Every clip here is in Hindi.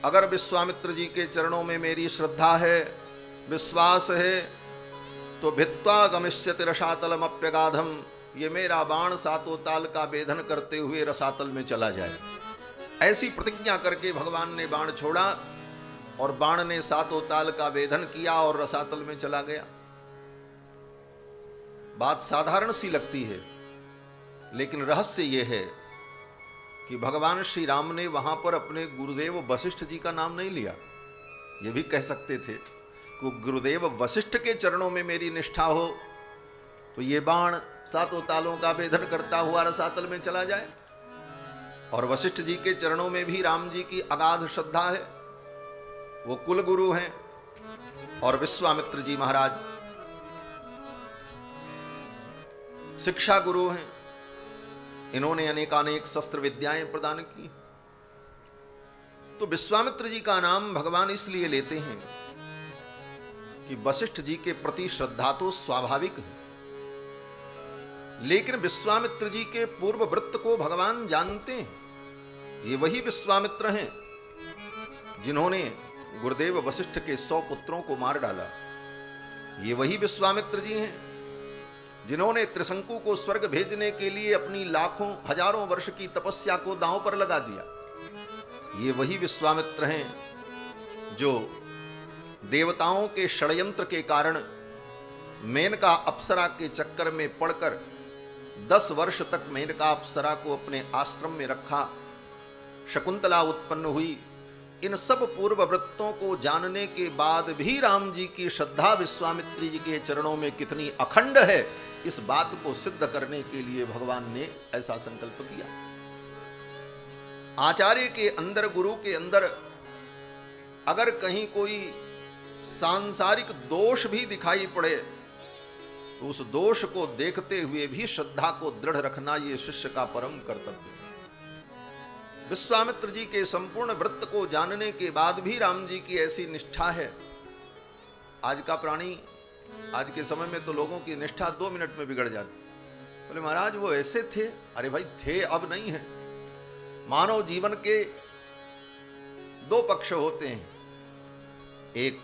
अगर विश्वामित्र जी के चरणों में मेरी श्रद्धा है, विश्वास है, तो भित्वा गमिष्यति रसातलम अप्यगाधम, ये मेरा बाण सातों ताल का भेदन करते हुए रसातल में चला जाए। ऐसी प्रतिज्ञा करके भगवान ने बाण छोड़ा और बाण ने सातों ताल का भेदन किया और रसातल में चला गया। बात साधारण सी लगती है, लेकिन रहस्य यह है कि भगवान श्री राम ने वहां पर अपने गुरुदेव वशिष्ठ जी का नाम नहीं लिया। यह भी कह सकते थे कि गुरुदेव वशिष्ठ के चरणों में मेरी निष्ठा हो तो ये बाण सातों तालों का भेदन करता हुआ रसातल में चला जाए। और वशिष्ठ जी के चरणों में भी राम जी की अगाध श्रद्धा है, वो कुल गुरु हैं। और विश्वामित्र जी महाराज शिक्षा गुरु हैं, इन्होंने अनेकानेक शस्त्र विद्याएं प्रदान की। तो विश्वामित्र जी का नाम भगवान इसलिए लेते हैं कि वशिष्ठ जी के प्रति श्रद्धा तो स्वाभाविक है, लेकिन विश्वामित्र जी के पूर्व वृत्त को भगवान जानते हैं। ये वही विश्वामित्र हैं जिन्होंने गुरुदेव वशिष्ठ के 100 पुत्रों को मार डाला। ये वही विश्वामित्र जी हैं जिन्होंने त्रिशंकु को स्वर्ग भेजने के लिए अपनी लाखों हजारों वर्ष की तपस्या को दांव पर लगा दिया। ये वही विश्वामित्र हैं जो देवताओं के षड्यंत्र के कारण मेनका अप्सरा के चक्कर में पड़कर 10 वर्ष तक मेनका अप्सरा को अपने आश्रम में रखा, शकुंतला उत्पन्न हुई। इन सब पूर्व वृत्तों को जानने के बाद भी राम जी की श्रद्धा विश्वामित्र जी के चरणों में कितनी अखंड है, इस बात को सिद्ध करने के लिए भगवान ने ऐसा संकल्प किया। आचार्य के अंदर, गुरु के अंदर अगर कहीं कोई सांसारिक दोष भी दिखाई पड़े तो उस दोष को देखते हुए भी श्रद्धा को दृढ़ रखना ये शिष्य का परम कर्तव्य है। विश्वामित्र जी के संपूर्ण वृत्त को जानने के बाद भी राम जी की ऐसी निष्ठा है। आज का प्राणी, आज के समय में तो लोगों की निष्ठा 2 मिनट में बिगड़ जाती। बोले महाराज वो ऐसे थे। अरे भाई थे, अब नहीं है। मानव जीवन के 2 पक्ष होते हैं, एक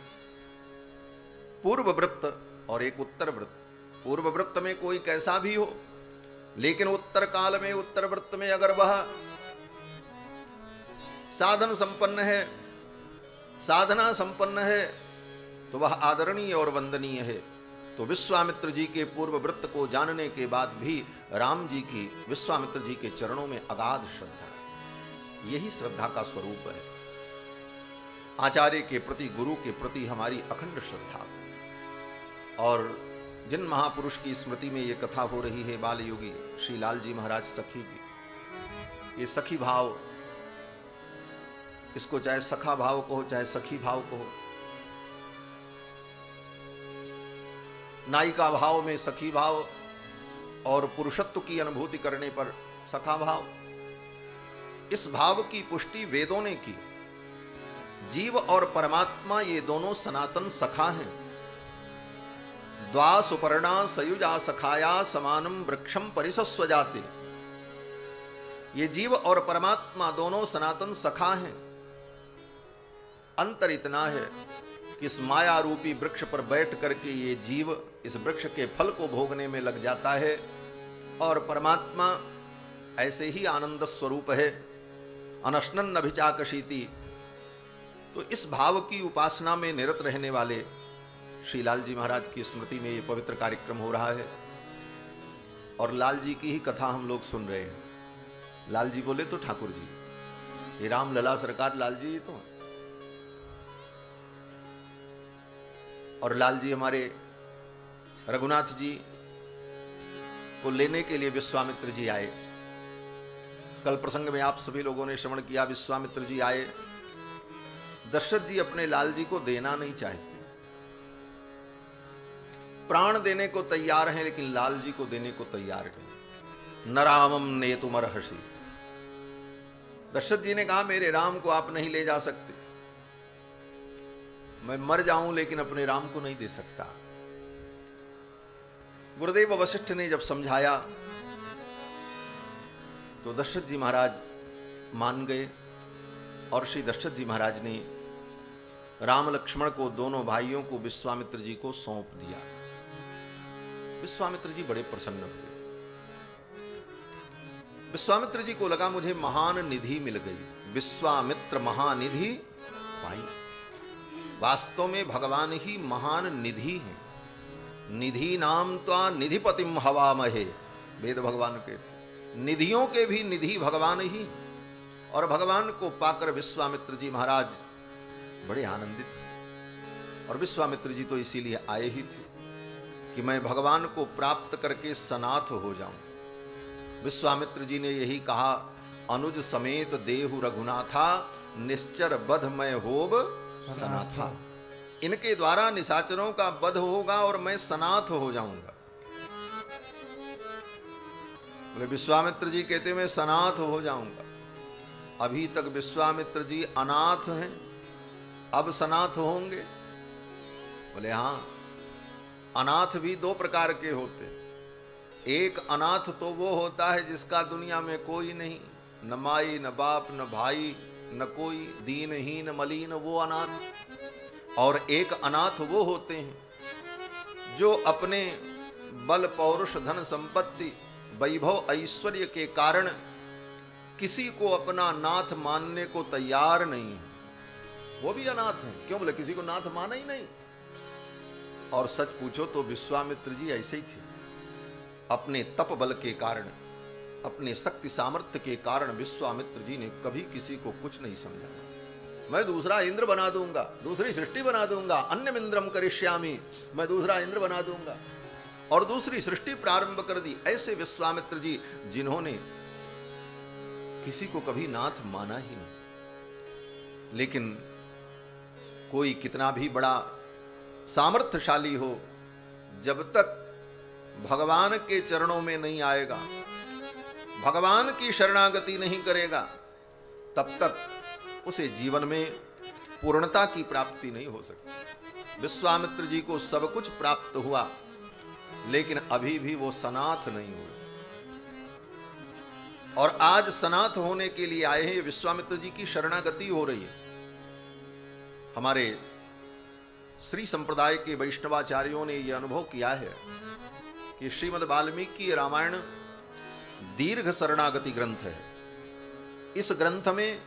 पूर्व वृत्त और एक उत्तर वृत्त। पूर्व वृत्त में कोई कैसा भी हो, लेकिन उत्तर काल में, उत्तर वृत्त में अगर वह साधन संपन्न है, साधना संपन्न है, तो वह आदरणीय और वंदनीय है। तो विश्वामित्र जी के पूर्व वृत्त को जानने के बाद भी राम जी की विश्वामित्र जी के चरणों में अगाध श्रद्धा है। यही श्रद्धा का स्वरूप है। आचार्य के प्रति, गुरु के प्रति हमारी अखंड श्रद्धा। और जिन महापुरुष की स्मृति में ये कथा हो रही है, बाल योगी श्री लाल जी महाराज सखी जी, ये सखी भाव, इसको चाहे सखा भाव कहो चाहे सखी भाव कहो, नायिका भाव में सखी भाव और पुरुषत्व की अनुभूति करने पर सखा भाव। इस भाव की पुष्टि वेदों ने की। जीव और परमात्मा ये दोनों सनातन सखा हैं। द्वा सुपर्णा सयुजा सखाया समानम वृक्षम परिसस्व जाते। ये जीव और परमात्मा दोनों सनातन सखा हैं। अंतर इतना है कि इस माया रूपी वृक्ष पर बैठ करके ये जीव इस वृक्ष के फल को भोगने में लग जाता है और परमात्मा ऐसे ही आनंद स्वरूप है, अनशनन अभिचाकशीति। तो इस भाव की उपासना में निरत रहने वाले श्री लाल जी महाराज की स्मृति में ये पवित्र कार्यक्रम हो रहा है और लाल जी की ही कथा हम लोग सुन रहे हैं। लाल जी बोले तो ठाकुर जी, ये राम लला सरकार लाल जी तो। और लाल जी हमारे रघुनाथ जी को लेने के लिए विश्वामित्र जी आए। कल प्रसंग में आप सभी लोगों ने श्रवण किया, विश्वामित्र जी आए। दशरथ जी अपने लाल जी को देना नहीं चाहते, प्राण देने को तैयार हैं, लेकिन लाल जी को देने को तैयार नहीं। न रामम ने तुमर हसी। दशरथ जी ने कहा मेरे राम को आप नहीं ले जा सकते, मैं मर जाऊं लेकिन अपने राम को नहीं दे सकता। गुरुदेव वशिष्ठ ने जब समझाया तो दशरथ जी महाराज मान गए और श्री दशरथ जी महाराज ने राम लक्ष्मण को, दोनों भाइयों को विश्वामित्र जी को सौंप दिया। विश्वामित्र जी बड़े प्रसन्न हुए। विश्वामित्र जी को लगा मुझे महान निधि मिल गई, विश्वामित्र महानिधि पाई। वास्तव में भगवान ही महान निधि है। निधि नाम त्वा निधिपतिम हवामहे, वेद भगवान के, निधियों के भी निधि भगवान ही। और भगवान को पाकर विश्वामित्र जी महाराज बड़े आनंदित हुए। और विश्वामित्र जी तो इसीलिए आए ही थे कि मैं भगवान को प्राप्त करके सनाथ हो जाऊं। विश्वामित्र जी ने यही कहा, अनुज समेत देहु रघुनाथा, निश्चर बध मैं होब सनाथा। इनके द्वारा निशाचरों का वध होगा और मैं सनाथ हो जाऊंगा। बोले विश्वामित्र जी कहते मैं सनाथ हो जाऊंगा। अभी तक विश्वामित्र जी अनाथ हैं, अब सनाथ होंगे? बोले हां, अनाथ भी दो प्रकार के होते। एक अनाथ तो वो होता है जिसका दुनिया में कोई नहीं, न माई न बाप न भाई न कोई, दीनहीन मलिन, वो अनाथ। और एक अनाथ वो होते हैं जो अपने बल पौरुष धन संपत्ति वैभव ऐश्वर्य के कारण किसी को अपना नाथ मानने को तैयार नहीं है, वो भी अनाथ हैं। क्यों? बोले किसी को नाथ माना ही नहीं। और सच पूछो तो विश्वामित्र जी ऐसे ही थे। अपने तप बल के कारण, अपने शक्ति सामर्थ्य के कारण विश्वामित्र जी ने कभी किसी को कुछ नहीं समझा। मैं दूसरा इंद्र बना दूंगा, दूसरी सृष्टि बना दूंगा, अन्यम इंद्रम करिष्यामि, मैं दूसरा इंद्र बना दूंगा, और दूसरी सृष्टि प्रारंभ कर दी। ऐसे विश्वामित्र जी जिन्होंने किसी को कभी नाथ माना ही नहीं। लेकिन कोई कितना भी बड़ा सामर्थ्यशाली हो, जब तक भगवान के चरणों में नहीं आएगा, भगवान की शरणागति नहीं करेगा, तब तक उसे जीवन में पूर्णता की प्राप्ति नहीं हो सकती। विश्वामित्र जी को सब कुछ प्राप्त हुआ, लेकिन अभी भी वो सनाथ नहीं हुए। और आज सनाथ होने के लिए आए हैं। विश्वामित्र जी की शरणागति हो रही है। हमारे श्री संप्रदाय के वैष्णवाचार्यों ने यह अनुभव किया है कि श्रीमद् वाल्मीकि रामायण दीर्घ शरणागति ग्रंथ है। इस ग्रंथ में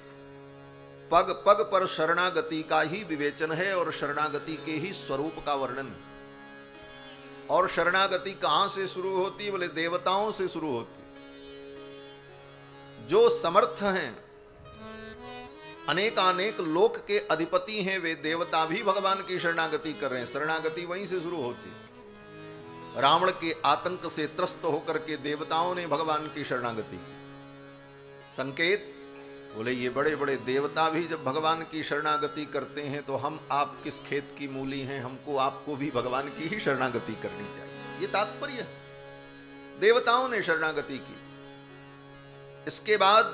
पग पग पर शरणागति का ही विवेचन है और शरणागति के ही स्वरूप का वर्णन। और शरणागति कहां से शुरू होती है? बोले देवताओं से शुरू होती। जो समर्थ हैं, अनेकानेक लोक के अधिपति हैं, वे देवता भी भगवान की शरणागति कर रहे हैं। शरणागति वहीं से शुरू होती। रावण के आतंक से त्रस्त होकर के देवताओं ने भगवान की शरणागति की। संकेत बोले ये बड़े बड़े देवता भी जब भगवान की शरणागति करते हैं तो हम आप किस खेत की मूली हैं, हमको आपको भी भगवान की ही शरणागति करनी चाहिए। ये तात्पर्य है। देवताओं ने शरणागति की। इसके बाद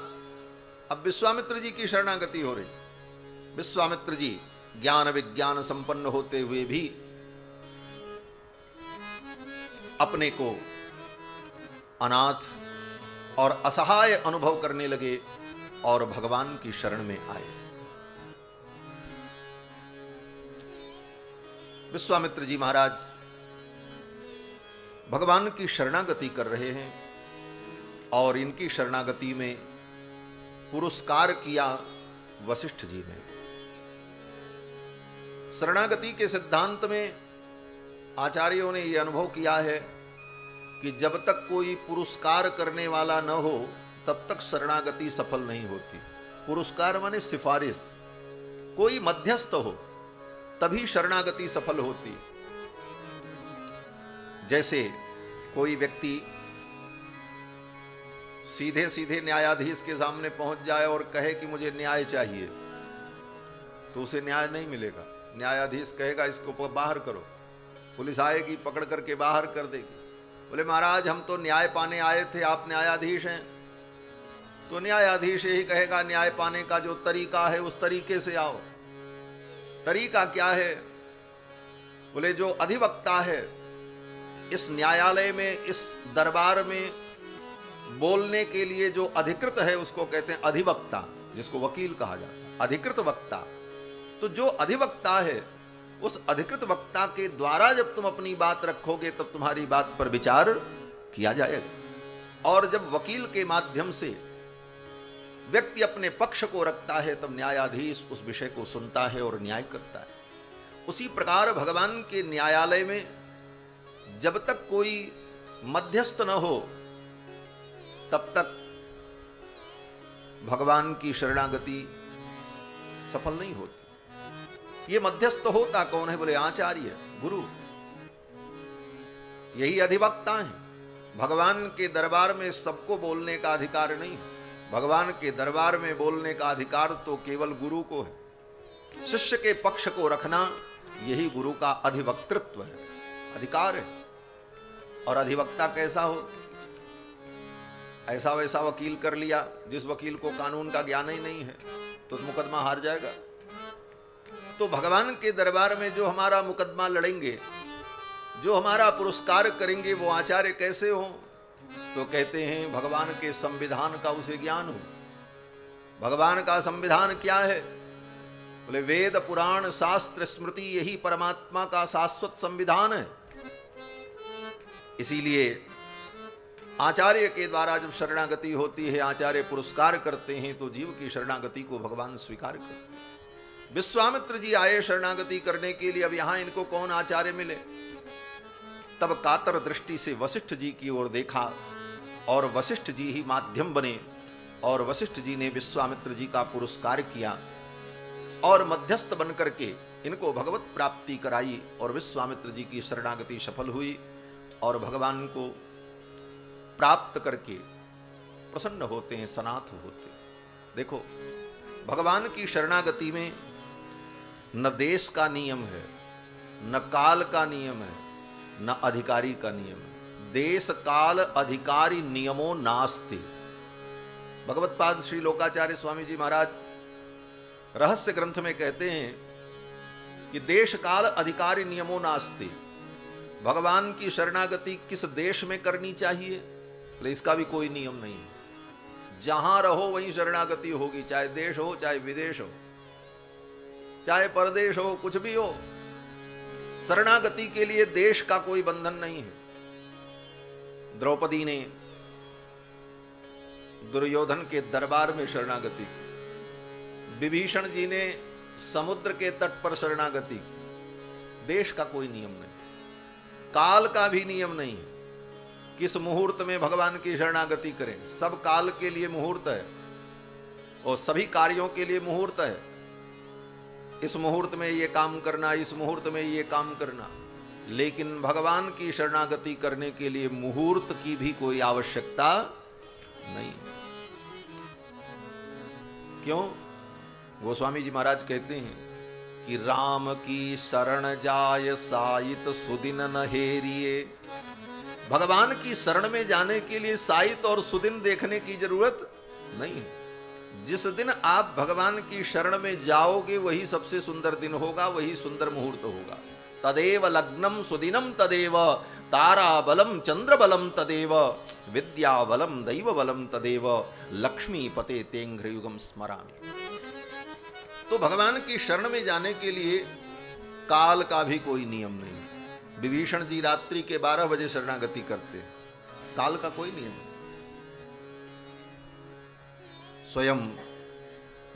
अब विश्वामित्र जी की शरणागति हो रही। विश्वामित्र जी ज्ञान विज्ञान संपन्न होते हुए भी अपने को अनाथ और असहाय अनुभव करने लगे और भगवान की शरण में आए। विश्वामित्र जी महाराज भगवान की शरणागति कर रहे हैं और इनकी शरणागति में पुरस्कार किया वशिष्ठ जी ने। शरणागति के सिद्धांत में आचार्यों ने यह अनुभव किया है कि जब तक कोई पुरस्कार करने वाला न हो तब तक शरणागति सफल नहीं होती। पुरस्कार माने सिफारिश, कोई मध्यस्थ हो तभी शरणागति सफल होती। जैसे कोई व्यक्ति सीधे सीधे न्यायाधीश के सामने पहुंच जाए और कहे कि मुझे न्याय चाहिए, तो उसे न्याय नहीं मिलेगा। न्यायाधीश कहेगा इसको बाहर करो, पुलिस आएगी पकड़ करके बाहर कर देगी। बोले महाराज हम तो न्याय पाने आए थे, आप न्यायाधीश हैं। तो न्यायाधीश यही कहेगा न्याय पाने का जो तरीका है उस तरीके से आओ। तरीका क्या है? बोले जो अधिवक्ता है इस न्यायालय में, इस दरबार में बोलने के लिए जो अधिकृत है उसको कहते हैं अधिवक्ता, जिसको वकील कहा जाता है। अधिकृत वक्ता। तो जो अधिवक्ता है, उस अधिकृत वक्ता के द्वारा जब तुम अपनी बात रखोगे तब तुम्हारी बात पर विचार किया जाएगा। और जब वकील के माध्यम से व्यक्ति अपने पक्ष को रखता है तब न्यायाधीश उस विषय को सुनता है और न्याय करता है। उसी प्रकार भगवान के न्यायालय में जब तक कोई मध्यस्थ न हो तब तक भगवान की शरणागति सफल नहीं होती। ये मध्यस्थ होता कौन है? बोले आचार्य, गुरु, यही अधिवक्ता हैं। भगवान के दरबार में सबको बोलने का अधिकार नहीं। भगवान के दरबार में बोलने का अधिकार तो केवल गुरु को है। शिष्य के पक्ष को रखना यही गुरु का अधिवक्तृत्व है, अधिकार है। और अधिवक्ता कैसा हो? ऐसा वैसा वकील कर लिया, जिस वकील को कानून का ज्ञान ही नहीं है तो मुकदमा हार जाएगा। तो भगवान के दरबार में जो हमारा मुकदमा लड़ेंगे, जो हमारा पुरस्कार करेंगे, वो आचार्य कैसे हो? तो कहते हैं भगवान के संविधान का उसे ज्ञान हो। भगवान का संविधान क्या है? बोले वेद पुराण शास्त्र स्मृति यही परमात्मा का शाश्वत संविधान है। इसीलिए आचार्य के द्वारा जब शरणागति होती है, आचार्य पुरस्कार करते हैं तो जीव की शरणागति को भगवान स्वीकार करते हैं। विश्वामित्र जी आए शरणागति करने के लिए, अब यहां इनको कौन आचार्य मिले? तब कातर दृष्टि से वशिष्ठ जी की ओर देखा और वशिष्ठ जी ही माध्यम बने और वशिष्ठ जी ने विश्वामित्र जी का पुरस्कार किया और मध्यस्थ बनकर के इनको भगवत प्राप्ति कराई और विश्वामित्र जी की शरणागति सफल हुई और भगवान को प्राप्त करके प्रसन्न होते हैं, सनाथ होते हैं। देखो, भगवान की शरणागति में न देश का नियम है, न काल का नियम है, न अधिकारी का नियम है। देश काल अधिकारी नियमो नास्ति। भगवत पाद श्री लोकाचार्य स्वामी जी महाराज रहस्य ग्रंथ में कहते हैं कि देश काल अधिकारी नियमो नास्ति। भगवान की शरणागति किस देश में करनी चाहिए, तो इसका भी कोई नियम नहीं है। जहां रहो वहीं शरणागति होगी, चाहे देश हो, चाहे विदेश हो, चाहे परदेश हो, कुछ भी हो। शरणागति के लिए देश का कोई बंधन नहीं है। द्रौपदी ने दुर्योधन के दरबार में शरणागति की, विभीषण जी ने समुद्र के तट पर शरणागति की। देश का कोई नियम नहीं, काल का भी नियम नहीं है। किस मुहूर्त में भगवान की शरणागति करें? सब काल के लिए मुहूर्त है और सभी कार्यों के लिए मुहूर्त है। इस मुहूर्त में ये काम करना, इस मुहूर्त में ये काम करना। लेकिन भगवान की शरणागति करने के लिए मुहूर्त की भी कोई आवश्यकता नहीं। क्यों? गोस्वामी जी महाराज कहते हैं कि राम की शरण जाय साइत सुदिन न हेरिए। भगवान की शरण में जाने के लिए साइत और सुदिन देखने की जरूरत नहीं है। जिस दिन आप भगवान की शरण में जाओगे वही सबसे सुंदर दिन होगा, वही सुंदर मुहूर्त होगा। तदेव लग्नम सुदिनम तदेव तारा बलम चंद्र बलम तदेव विद्या बलम दैव बलम तदेव लक्ष्मी पते तेंघ्र युगम स्मरामि। तो भगवान की शरण में जाने के लिए काल का भी कोई नियम नहीं। विभीषण जी रात्रि के 12 बजे शरणागति करते, काल का कोई नियम नहीं। स्वयं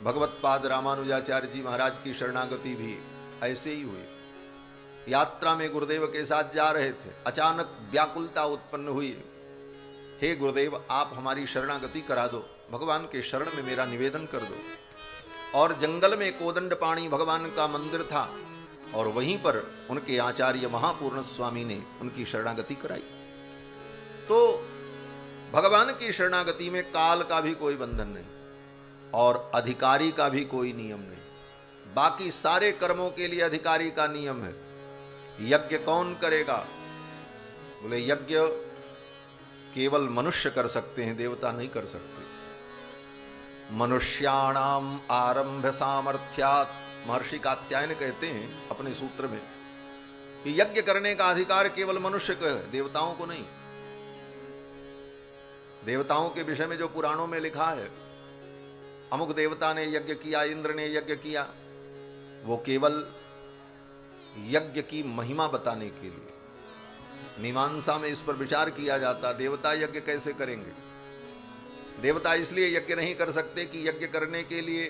भगवत पाद रामानुजाचार्य जी महाराज की शरणागति भी ऐसे ही हुई। यात्रा में गुरुदेव के साथ जा रहे थे, अचानक व्याकुलता उत्पन्न हुई। हे गुरुदेव, आप हमारी शरणागति करा दो, भगवान के शरण में मेरा निवेदन कर दो। और जंगल में कोदंड पाणी भगवान का मंदिर था और वहीं पर उनके आचार्य महापूर्ण स्वामी ने उनकी शरणागति कराई। तो भगवान की शरणागति में काल का भी कोई बंधन नहीं और अधिकारी का भी कोई नियम नहीं। बाकी सारे कर्मों के लिए अधिकारी का नियम है। यज्ञ कौन करेगा? बोले यज्ञ केवल मनुष्य कर सकते हैं, देवता नहीं कर सकते। मनुष्याणाम आरंभ सामर्थ्यात्, महर्षि कात्यायन कहते हैं अपने सूत्र में कि यज्ञ करने का अधिकार केवल मनुष्य को है, देवताओं को नहीं। देवताओं के विषय में जो पुराणों में लिखा है अमुक देवता ने यज्ञ किया, इंद्र ने यज्ञ किया, वो केवल यज्ञ की महिमा बताने के लिए। मीमांसा में इस पर विचार किया जाता, देवता यज्ञ कैसे करेंगे। देवता इसलिए यज्ञ नहीं कर सकते कि यज्ञ करने के लिए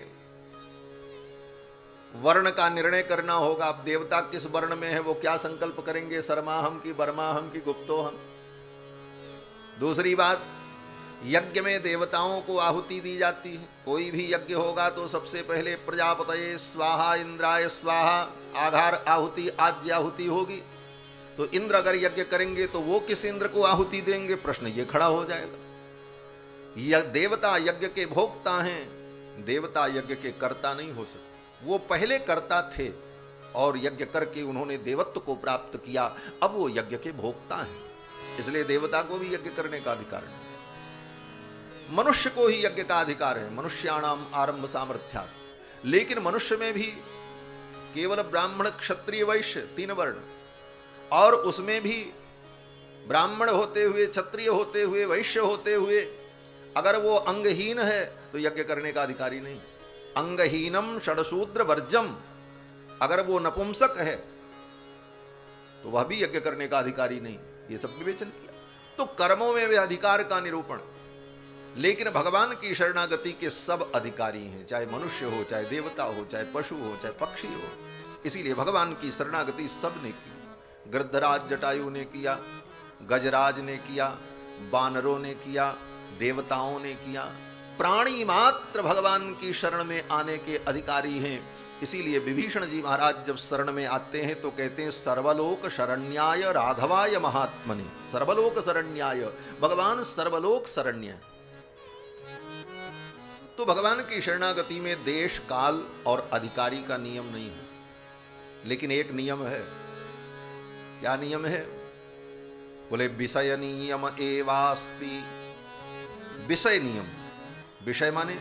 वर्ण का निर्णय करना होगा। अब देवता किस वर्ण में है, वो क्या संकल्प करेंगे, शर्माहम की बर्माहम की गुप्तोहम। दूसरी बात, यज्ञ में देवताओं को आहुति दी जाती है। कोई भी यज्ञ होगा तो सबसे पहले प्रजापतये स्वाहा, इंद्राय स्वाहा, आघार आहुति, आज्य आहुति होगी। तो इंद्र अगर यज्ञ करेंगे तो वो किस इंद्र को आहुति देंगे, प्रश्न ये खड़ा हो जाएगा। देवता यज्ञ के भोक्ता हैं, देवता यज्ञ के कर्ता नहीं हो सकते। वो पहले कर्ता थे और यज्ञ करके उन्होंने देवत्व को प्राप्त किया, अब वो यज्ञ के भोक्ता हैं, इसलिए देवता को भी यज्ञ करने का अधिकार नहीं। मनुष्य को ही यज्ञ का अधिकार है, मनुष्याणाम आरंभ सामर्थ्यात्। लेकिन मनुष्य में भी केवल ब्राह्मण, क्षत्रिय, वैश्य 3 वर्ण, और उसमें भी ब्राह्मण होते हुए, क्षत्रिय होते हुए, वैश्य होते हुए अगर वो अंगहीन है तो यज्ञ करने का अधिकारी नहीं। अंगहीनम षडशूद्र वर्जम, अगर वो नपुंसक है तो वह भी यज्ञ करने का अधिकारी नहीं। ये सब विवेचन किया। तो कर्मों में वे अधिकार का निरूपण, लेकिन भगवान की शरणागति के सब अधिकारी हैं, चाहे मनुष्य हो, चाहे देवता हो, चाहे पशु हो, चाहे पक्षी हो। इसीलिए भगवान की शरणागति सब ने की। गृद्धराज जटायु ने किया, गजराज ने किया, बानरों ने किया, देवताओं ने किया। प्राणी मात्र भगवान की शरण में आने के अधिकारी हैं। इसीलिए विभीषण जी महाराज जब शरण में आते हैं तो कहते हैं सर्वलोक शरण्याय राघवाय महात्मने। सर्वलोक शरण्याय, भगवान सर्वलोक शरण्य। तो भगवान की शरणागति में देश, काल और अधिकारी का नियम नहीं है, लेकिन एक नियम है। क्या नियम है? बोले विषय नियम एवास्ति। विषय नियम, विषय माने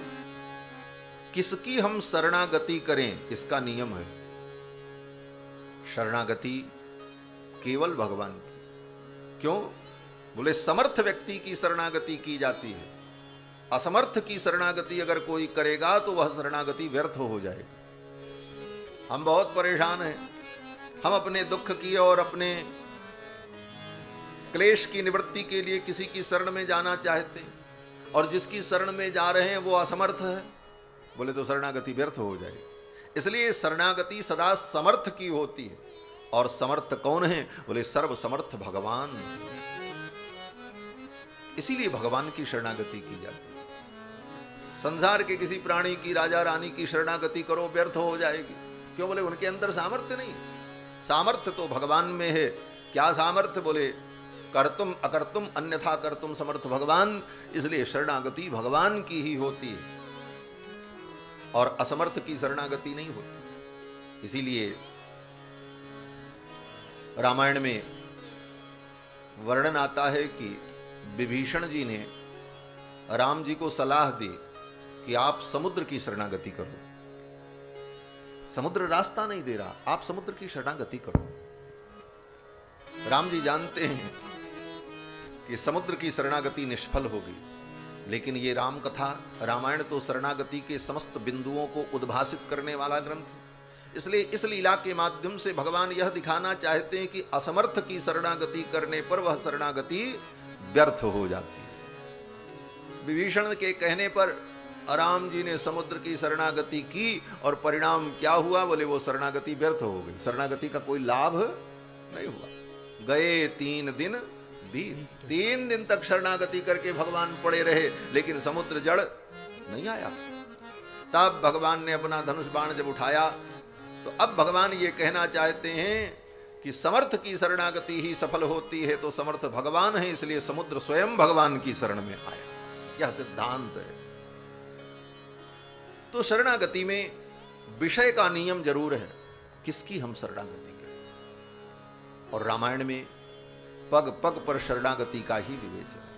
किसकी हम शरणागति करें, इसका नियम है। शरणागति केवल भगवान की। क्यों? बोले समर्थ व्यक्ति की शरणागति की जाती है, असमर्थ की शरणागति अगर कोई करेगा तो वह शरणागति व्यर्थ हो जाएगी। हम बहुत परेशान हैं, हम अपने दुख की और अपने क्लेश की निवृत्ति के लिए किसी की शरण में जाना चाहते हैं, और जिसकी शरण में जा रहे हैं वो असमर्थ है, बोले तो शरणागति व्यर्थ हो जाएगी। इसलिए शरणागति सदा समर्थ की होती है। और समर्थ कौन है? बोले सर्व समर्थ भगवान। इसीलिए भगवान की शरणागति की जाती है। संसार के किसी प्राणी की, राजा रानी की शरणागति करो, व्यर्थ हो जाएगी। क्यों? बोले उनके अंदर सामर्थ्य नहीं। सामर्थ्य तो भगवान में है। क्या सामर्थ्य? बोले कर्तुम अकर्तुम अन्यथा कर्तुम समर्थ भगवान। इसलिए शरणागति भगवान की ही होती है और असमर्थ की शरणागति नहीं होती। इसीलिए रामायण में वर्णन आता है कि विभीषण जी ने राम जी को सलाह दी कि आप समुद्र की शरणागति करो। समुद्र रास्ता नहीं दे रहा, आप समुद्र की शरणागति करो। राम जी जानते हैं कि समुद्र की शरणागति निष्फल होगी, लेकिन ये राम कथा, रामायण तो शरणागति के समस्त बिंदुओं को उद्भासित करने वाला ग्रंथ है। इसलिए इस लीला के माध्यम से भगवान यह दिखाना चाहते हैं कि असमर्थ की शरणागति करने पर वह शरणागति व्यर्थ हो जाती है। विभीषण के कहने पर राम जी ने समुद्र की शरणागति की और परिणाम क्या हुआ? बोले वो शरणागति व्यर्थ हो गई। शरणागति का कोई लाभ नहीं हुआ। गए 3 दिन बीत, 3 दिन तक शरणागति करके भगवान पड़े रहे, लेकिन समुद्र जड़ नहीं आया। तब भगवान ने अपना धनुष बाण जब उठाया तो अब भगवान ये कहना चाहते हैं कि समर्थ की शरणागति ही सफल होती है। तो समर्थ भगवान है, इसलिए समुद्र स्वयं भगवान की शरण में आया। यह सिद्धांत है। तो शरणागति में विषय का नियम जरूर है, किसकी हम शरणागति करें। और रामायण में पग पग पर शरणागति का ही विवेचन है।